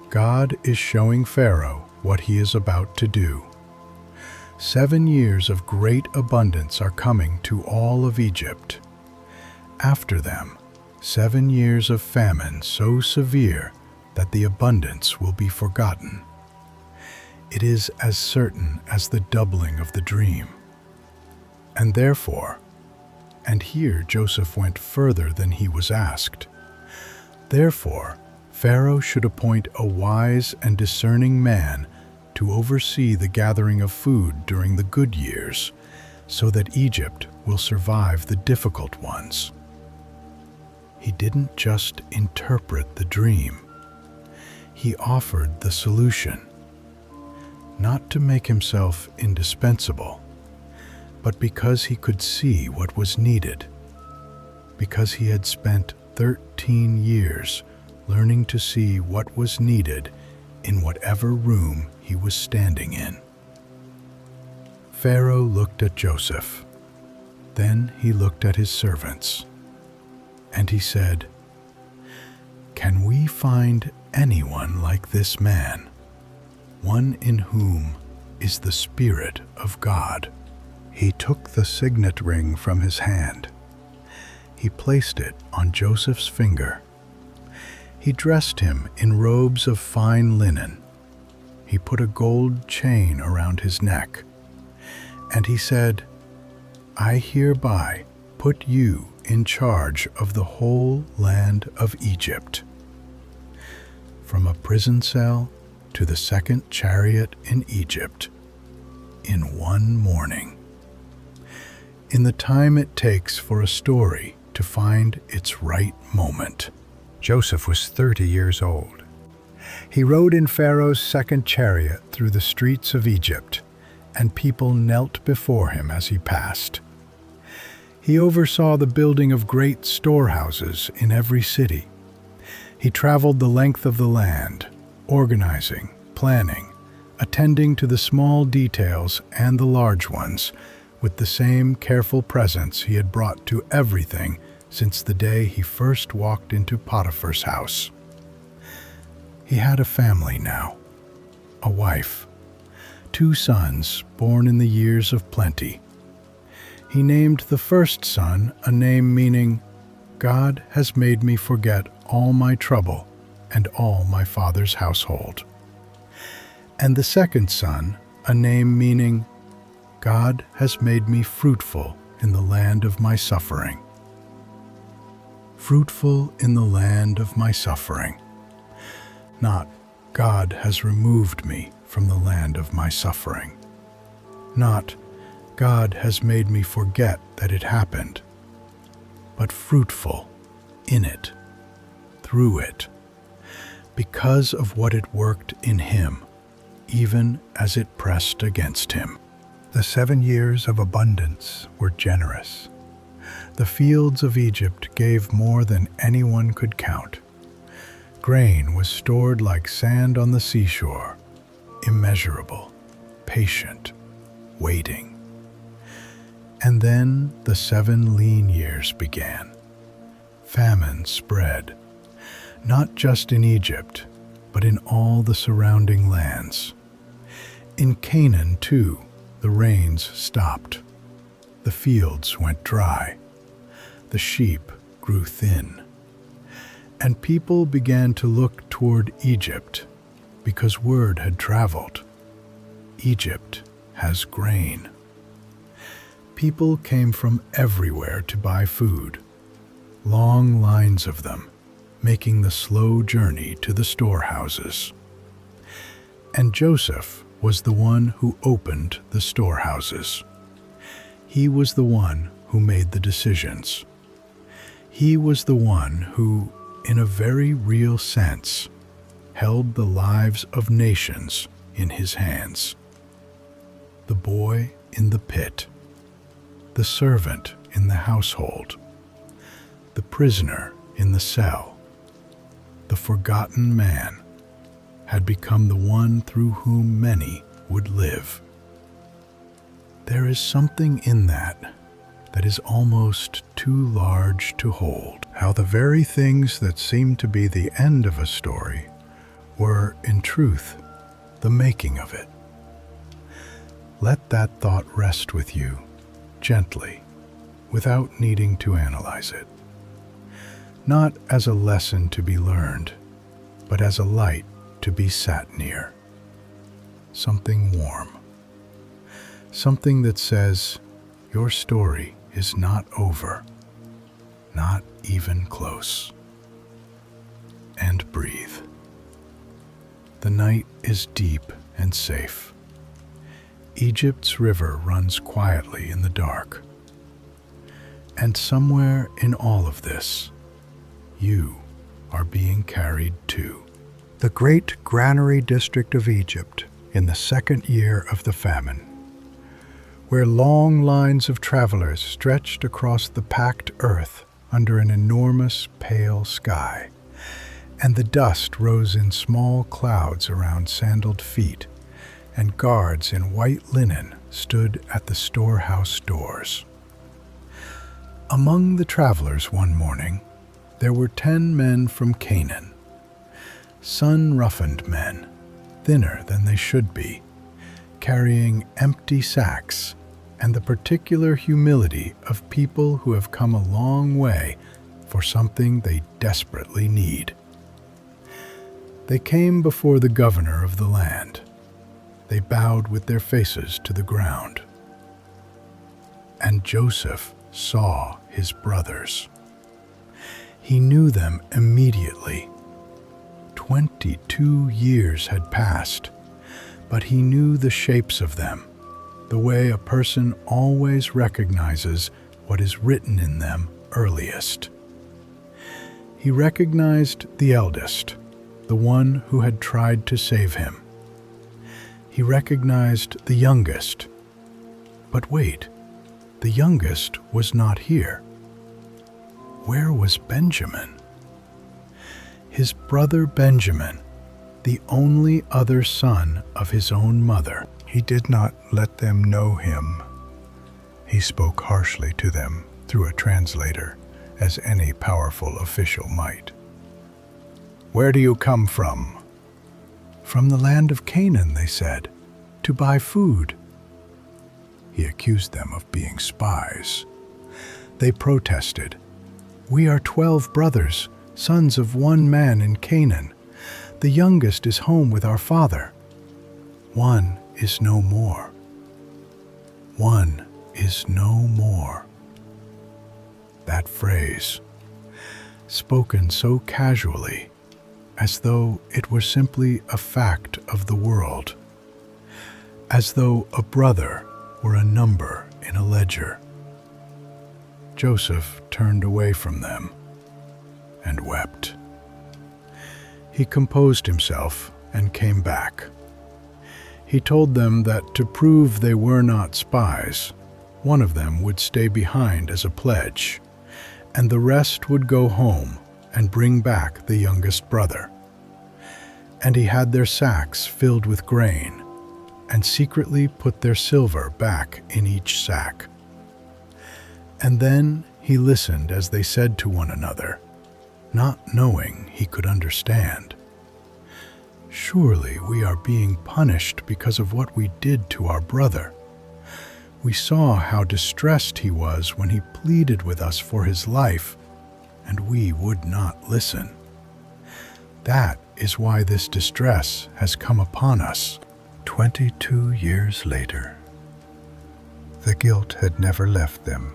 "God is showing Pharaoh what he is about to do. 7 years of great abundance are coming to all of Egypt. After them, 7 years of famine so severe that the abundance will be forgotten. It is as certain as the doubling of the dream. And therefore," and here Joseph went further than he was asked, "therefore, Pharaoh should appoint a wise and discerning man to oversee the gathering of food during the good years, so that Egypt will survive the difficult ones." He didn't just interpret the dream. He offered the solution, not to make himself indispensable, but because he could see what was needed, because he had spent 13 years learning to see what was needed in whatever room he was standing in. Pharaoh looked at Joseph. Then he looked at his servants, and he said, "Can we he find anyone like this man, one in whom is the Spirit of God? He took the signet ring from his hand. He placed it on Joseph's finger. He dressed him in robes of fine linen. He put a gold chain around his neck. And he said, I hereby put you in charge of the whole land of Egypt, from a prison cell to the second chariot in Egypt, in one morning. In the time it takes for a story to find its right moment. Joseph was 30 years old. He rode in Pharaoh's second chariot through the streets of Egypt, and people knelt before him as he passed. He oversaw the building of great storehouses in every city. He traveled the length of the land, organizing, planning, attending to the small details and the large ones, with the same careful presence he had brought to everything since the day he first walked into Potiphar's house. He had a family now, a wife, 2 sons born in the years of plenty. He named the first son a name meaning, God has made me forget all my trouble and all my father's household. And the second son a name meaning, God has made me fruitful in the land of my suffering. Fruitful in the land of my suffering. Not, God has removed me from the land of my suffering. Not, God has made me forget that it happened, but fruitful in it, through it, because of what it worked in him, even as it pressed against him. The 7 years of abundance were generous. The fields of Egypt gave more than anyone could count. Grain was stored like sand on the seashore, immeasurable, patient, waiting. And then the 7 lean years began. Famine spread, not just in Egypt, but in all the surrounding lands. In Canaan, too, the rains stopped. The fields went dry. The sheep grew thin. And people began to look toward Egypt because word had traveled. Egypt has grain. People came from everywhere to buy food, long lines of them, making the slow journey to the storehouses. And Joseph was the one who opened the storehouses. He was the one who made the decisions. He was the one who, in a very real sense, held the lives of nations in his hands. The boy in the pit, the servant in the household, the prisoner in the cell, the forgotten man, had become the one through whom many would live. There is something in that is almost too large to hold. How the very things that seemed to be the end of a story were, in truth, the making of it. Let that thought rest with you, gently, without needing to analyze it. Not as a lesson to be learned, but as a light to be sat near. Something warm. Something that says, your story is not over, not even close. And breathe. The night is deep and safe. Egypt's river runs quietly in the dark. And somewhere in all of this, you are being carried too. The great granary district of Egypt in the 2nd year of the famine, where long lines of travelers stretched across the packed earth under an enormous pale sky, and the dust rose in small clouds around sandaled feet, and guards in white linen stood at the storehouse doors. Among the travelers one morning, there were 10 men from Canaan, sun-roughened men, thinner than they should be, carrying empty sacks, and the particular humility of people who have come a long way for something they desperately need. They came before the governor of the land. They bowed with their faces to the ground. And Joseph saw his brothers. He knew them immediately. 22 years had passed, but he knew the shapes of them, the way a person always recognizes what is written in them earliest. He recognized the eldest, the one who had tried to save him. He recognized the youngest. But wait, the youngest was not here. Where was Benjamin? His brother Benjamin, the only other son of his own mother. He did not let them know him. He spoke harshly to them through a translator, as any powerful official might. "Where do you come from?" "From the land of Canaan," they said, "to buy food." He accused them of being spies. They protested, "We are 12 brothers, sons of one man in Canaan. The youngest is home with our father. One is no more. One is no more." That phrase, spoken so casually, as though it were simply a fact of the world, as though a brother were a number in a ledger. Joseph turned away from them and wept. He composed himself and came back. He told them that to prove they were not spies, one of them would stay behind as a pledge, and the rest would go home and bring back the youngest brother. And he had their sacks filled with grain, and secretly put their silver back in each sack. And then he listened as they said to one another, not knowing he could understand, "Surely we are being punished because of what we did to our brother. We saw how distressed he was when he pleaded with us for his life, and we would not listen. That is why this distress has come upon us." 22 years later, the guilt had never left them.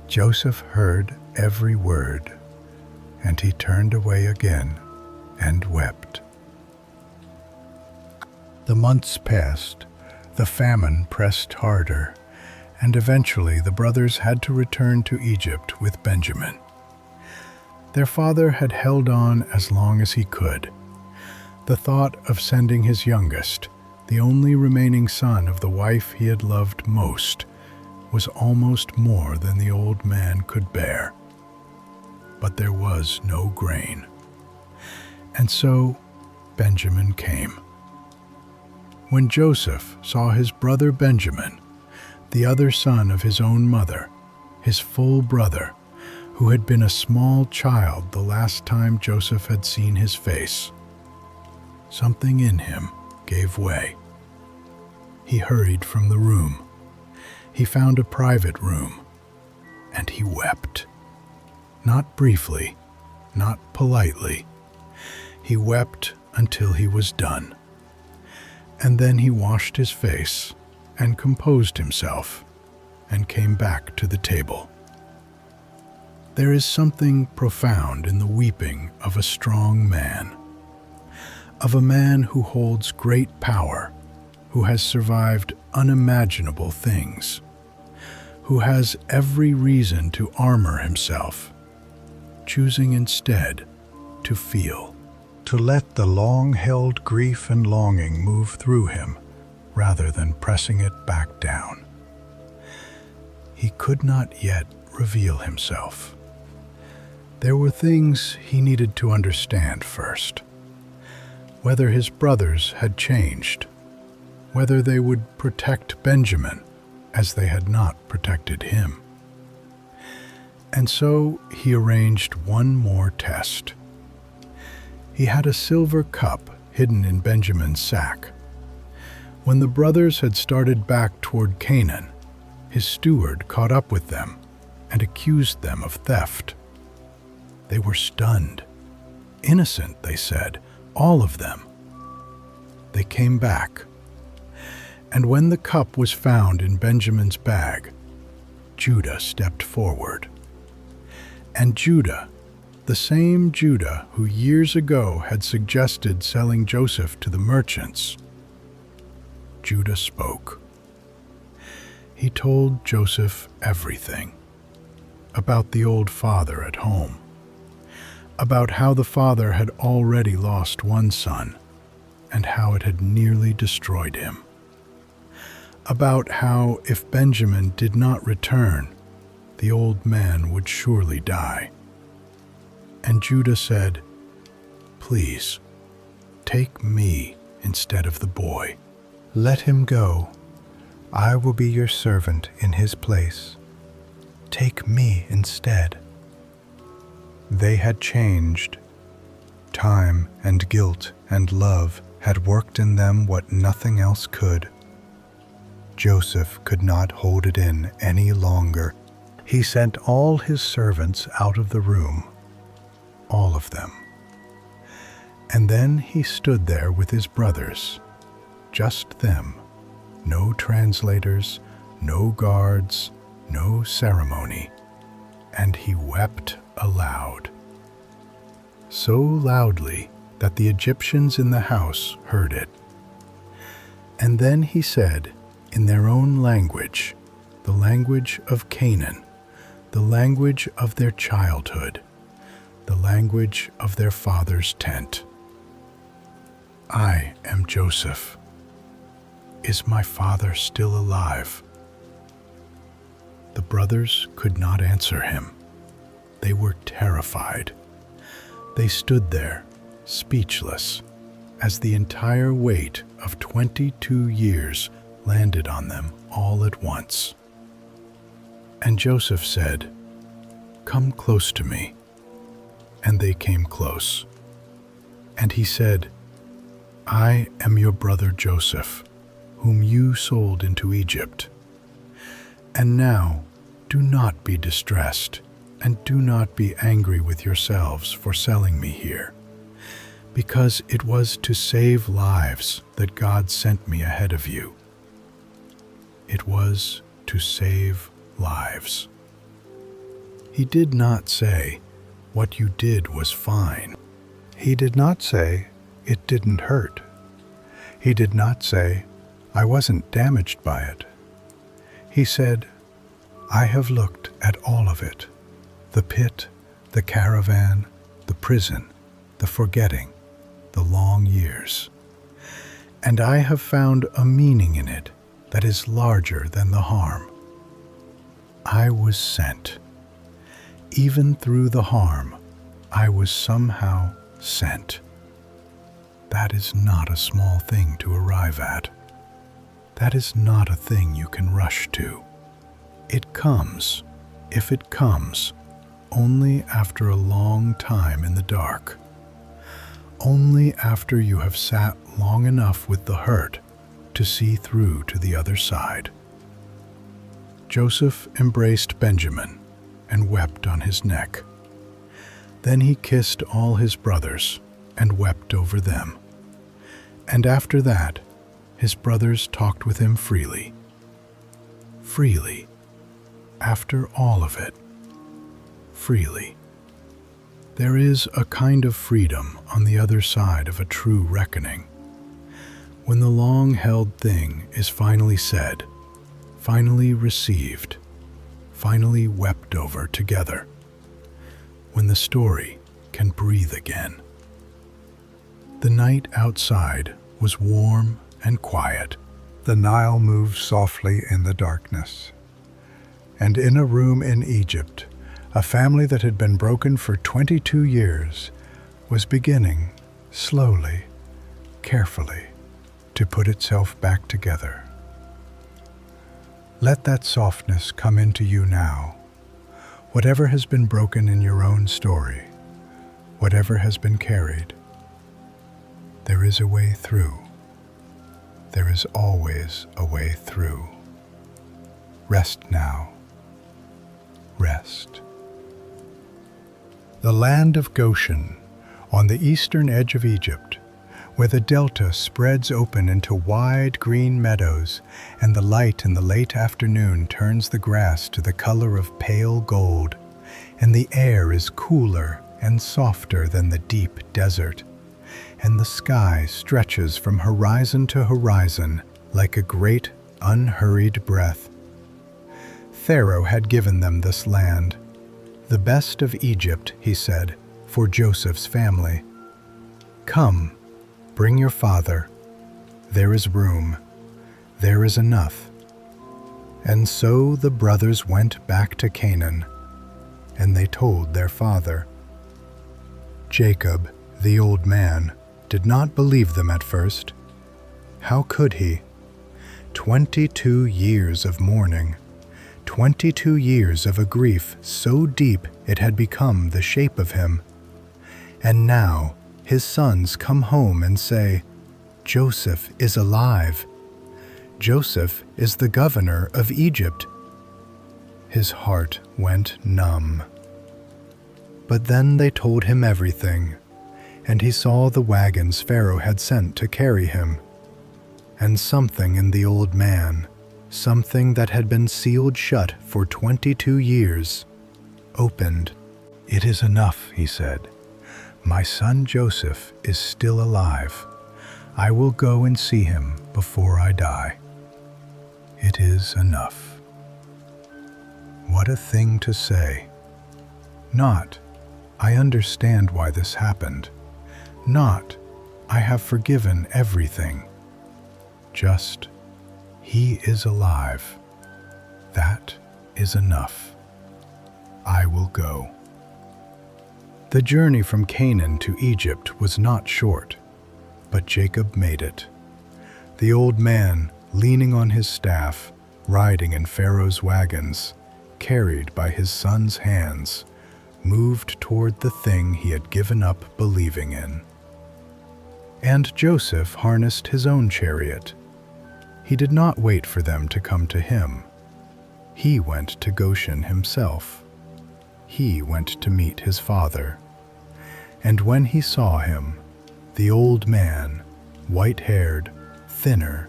Joseph heard every word, and he turned away again and wept. The months passed, the famine pressed harder, and eventually the brothers had to return to Egypt with Benjamin. Their father had held on as long as he could. The thought of sending his youngest, the only remaining son of the wife he had loved most, was almost more than the old man could bear. But there was no grain. And so Benjamin came. When Joseph saw his brother Benjamin, the other son of his own mother, his full brother, who had been a small child the last time Joseph had seen his face, something in him gave way. He hurried from the room. He found a private room, and he wept. Not briefly, not politely. He wept until he was done. And then he washed his face and composed himself and came back to the table. There is something profound in the weeping of a strong man, of a man who holds great power, who has survived unimaginable things, who has every reason to armor himself, choosing instead to feel, to let the long-held grief and longing move through him rather than pressing it back down. He could not yet reveal himself. There were things he needed to understand first. Whether his brothers had changed, whether they would protect Benjamin as they had not protected him. And so he arranged one more test. He had a silver cup hidden in Benjamin's sack. When the brothers had started back toward Canaan, his steward caught up with them and accused them of theft. They were stunned. Innocent, they said, all of them. They came back. And when the cup was found in Benjamin's bag, Judah stepped forward. And Judah, the same Judah who years ago had suggested selling Joseph to the merchants, Judah spoke. He told Joseph everything about the old father at home, about how the father had already lost one son and how it had nearly destroyed him, about how if Benjamin did not return, the old man would surely die. And Judah said, "Please, take me instead of the boy. Let him go. I will be your servant in his place. Take me instead." They had changed. Time and guilt and love had worked in them what nothing else could. Joseph could not hold it in any longer. He sent all his servants out of the room, all of them. And then he stood there with his brothers, just them, no translators, no guards, no ceremony, and he wept aloud, so loudly that the Egyptians in the house heard it. And then he said, in their own language, the language of Canaan, the language of their childhood, the language of their father's tent, "I am Joseph. Is my father still alive?" The brothers could not answer him. They were terrified. They stood there, speechless, as the entire weight of 22 years landed on them all at once. And Joseph said, "Come close to me." And they came close. And he said, "I am your brother Joseph, whom you sold into Egypt. And now do not be distressed, and do not be angry with yourselves for selling me here, because it was to save lives that God sent me ahead of you." It was to save lives. He did not say, "What you did was fine." He did not say, "It didn't hurt." He did not say, "I wasn't damaged by it." He said, "I have looked at all of it, the pit, the caravan, the prison, the forgetting, the long years. And I have found a meaning in it that is larger than the harm. I was sent. Even through the harm, I was somehow sent. That is not a small thing to arrive at. That is not a thing you can rush to. It comes, if it comes, only after a long time in the dark. Only after you have sat long enough with the hurt to see through to the other side." Joseph embraced Benjamin and wept on his neck. Then he kissed all his brothers and wept over them. And after that, his brothers talked with him freely. Freely. After all of it. Freely. There is a kind of freedom on the other side of a true reckoning. When the long-held thing is finally said, finally received, finally wept over together. When the story can breathe again. The night outside was warm and quiet. The Nile moved softly in the darkness. And in a room in Egypt, a family that had been broken for 22 years was beginning, slowly, carefully, to put itself back together. Let that softness come into you now. Whatever has been broken in your own story, whatever has been carried, There is a way through. There is always a way through. Rest now. Rest. The land of Goshen, on the eastern edge of Egypt, where the delta spreads open into wide green meadows and the light in the late afternoon turns the grass to the color of pale gold, and the air is cooler and softer than the deep desert, and the sky stretches from horizon to horizon like a great, unhurried breath. Pharaoh had given them this land, the best of Egypt, he said, for Joseph's family. Come, bring your father. There is room. There is enough. And so the brothers went back to Canaan, and they told their father. Jacob, the old man, did not believe them at first. How could he? 22 years of mourning, 22 years of a grief so deep it had become the shape of him. And now his sons come home and say, Joseph is alive. Joseph is the governor of Egypt. His heart went numb. But then they told him everything, and he saw the wagons Pharaoh had sent to carry him. And something in the old man, something that had been sealed shut for 22 years, opened. It is enough, he said. My son Joseph is still alive. I will go and see him before I die. It is enough. What a thing to say. Not, I understand why this happened. Not, I have forgiven everything. Just, he is alive. That is enough. I will go. The journey from Canaan to Egypt was not short, but Jacob made it. The old man, leaning on his staff, riding in Pharaoh's wagons, carried by his son's hands, moved toward the thing he had given up believing in. And Joseph harnessed his own chariot. He did not wait for them to come to him. He went to Goshen himself. He went to meet his father. And when he saw him, the old man, white-haired, thinner,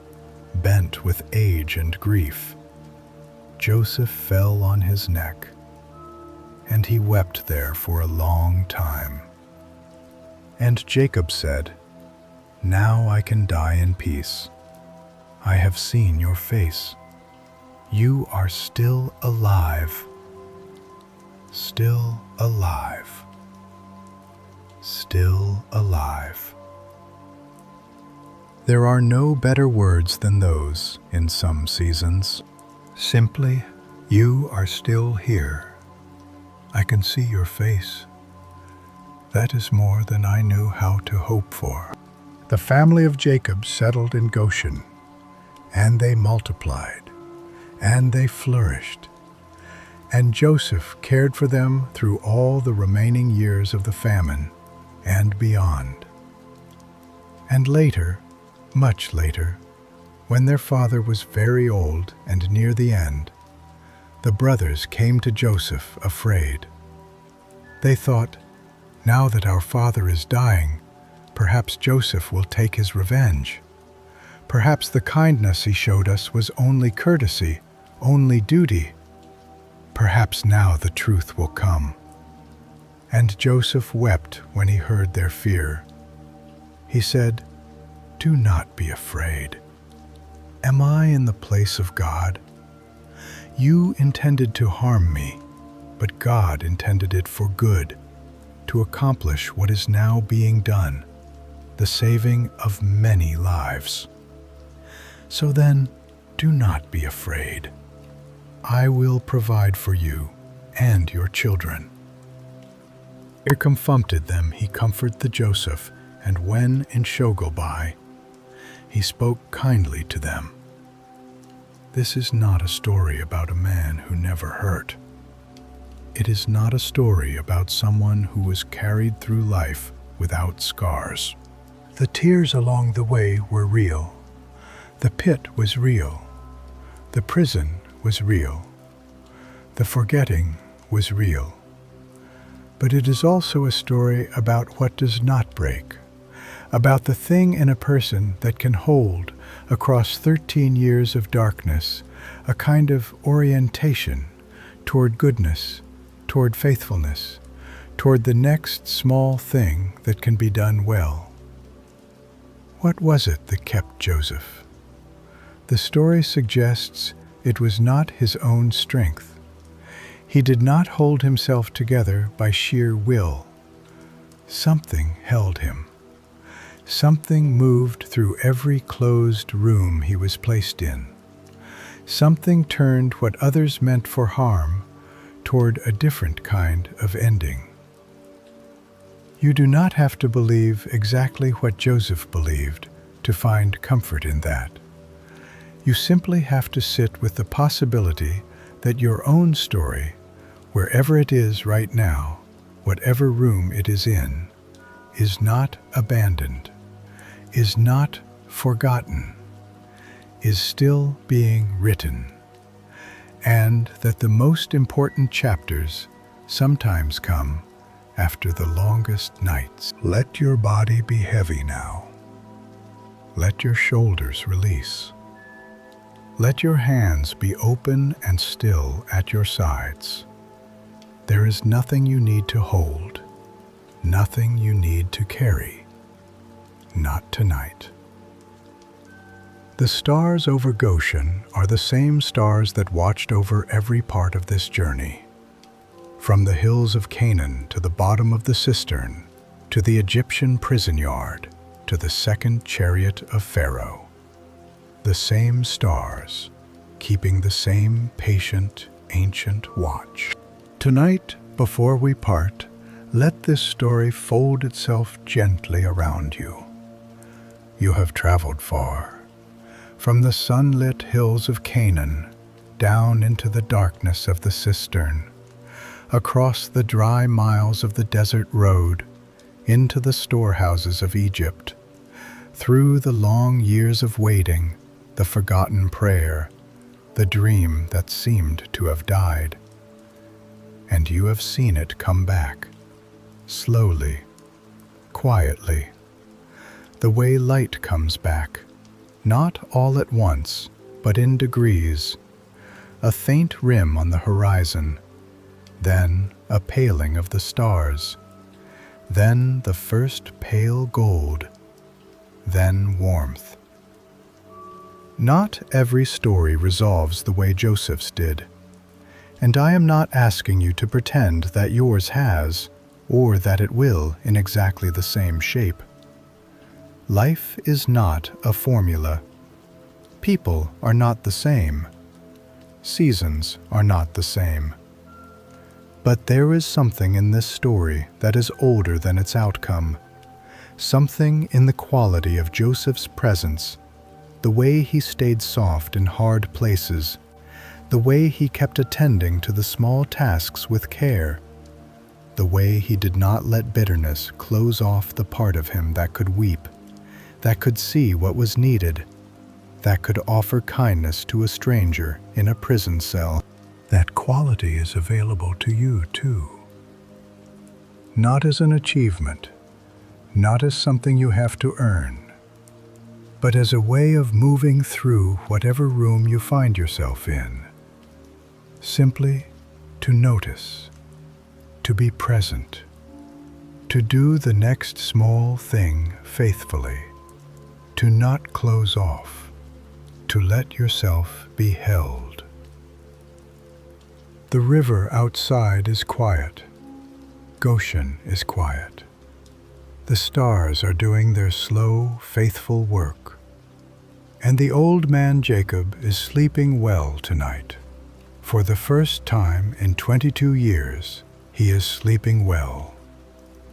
bent with age and grief, Joseph fell on his neck, and he wept there for a long time. And Jacob said, Now I can die in peace. I have seen your face. You are still alive. Still alive. Still alive. There are no better words than those in some seasons. Simply, you are still here. I can see your face. That is more than I knew how to hope for. The family of Jacob settled in Goshen, and they multiplied, and they flourished. And Joseph cared for them through all the remaining years of the famine and beyond. And later, much later, when their father was very old and near the end, the brothers came to Joseph afraid. They thought, now that our father is dying, perhaps Joseph will take his revenge. Perhaps the kindness he showed us was only courtesy, only duty. Perhaps now the truth will come. And Joseph wept when he heard their fear. He said, Do not be afraid. Am I in the place of God? You intended to harm me, but God intended it for good, to accomplish what is now being done, the saving of many lives. So then, do not be afraid. I will provide for you and your children. Ere comforted them, he comforted Joseph, and when in Shogolbai, he spoke kindly to them. This is not a story about a man who never hurt. It is not a story about someone who was carried through life without scars. The tears along the way were real. The pit was real. The prison was real. The forgetting was real. But it is also a story about what does not break, about the thing in a person that can hold, across 13 years of darkness, a kind of orientation toward goodness, toward faithfulness, toward the next small thing that can be done well. What was it that kept Joseph? The story suggests it was not his own strength. He did not hold himself together by sheer will. Something held him. Something moved through every closed room he was placed in. Something turned what others meant for harm toward a different kind of ending. You do not have to believe exactly what Joseph believed to find comfort in that. You simply have to sit with the possibility that your own story, wherever it is right now, whatever room it is in, is not abandoned, is not forgotten, is still being written, and that the most important chapters sometimes come after the longest nights. Let your body be heavy now. Let your shoulders release. Let your hands be open and still at your sides. There is nothing you need to hold, nothing you need to carry. Not tonight. The stars over Goshen are the same stars that watched over every part of this journey. From the hills of Canaan to the bottom of the cistern, to the Egyptian prison yard, to the second chariot of Pharaoh. The same stars, keeping the same patient, ancient watch. Tonight, before we part, let this story fold itself gently around you. You have traveled far, from the sunlit hills of Canaan, down into the darkness of the cistern, across the dry miles of the desert road, into the storehouses of Egypt, through the long years of waiting, the forgotten prayer, the dream that seemed to have died. And you have seen it come back, slowly, quietly, the way light comes back, not all at once, but in degrees, a faint rim on the horizon, then a paling of the stars, then the first pale gold, then warmth. Not every story resolves the way Joseph's did, and I am not asking you to pretend that yours has, or that it will in exactly the same shape. Life is not a formula. People are not the same. Seasons are not the same. But there is something in this story that is older than its outcome, something in the quality of Joseph's presence, the way he stayed soft in hard places, the way he kept attending to the small tasks with care, the way he did not let bitterness close off the part of him that could weep, that could see what was needed, that could offer kindness to a stranger in a prison cell. That quality is available to you too. Not as an achievement, not as something you have to earn, but as a way of moving through whatever room you find yourself in. Simply to notice, to be present, to do the next small thing faithfully, to not close off, to let yourself be held. The river outside is quiet. Goshen is quiet. The stars are doing their slow, faithful work. And the old man Jacob is sleeping well tonight. For the first time in 22 years, he is sleeping well.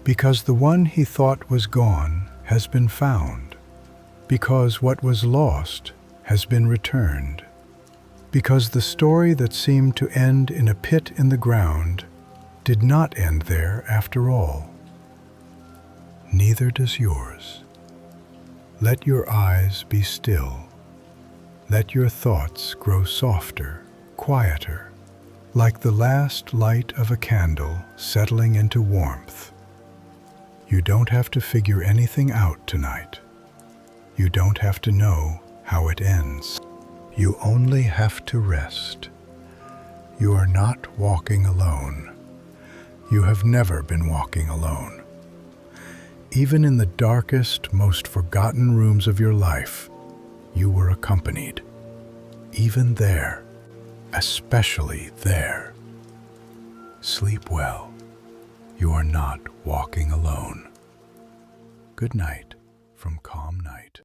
Because the one he thought was gone has been found. Because what was lost has been returned. Because the story that seemed to end in a pit in the ground did not end there after all. Neither does yours. Let your eyes be still. Let your thoughts grow softer, quieter, like the last light of a candle settling into warmth. You don't have to figure anything out tonight. You don't have to know how it ends. You only have to rest. You are not walking alone. You have never been walking alone. Even in the darkest, most forgotten rooms of your life, you were accompanied. Even there, especially there. Sleep well. You are not walking alone. Good night from Calm Night.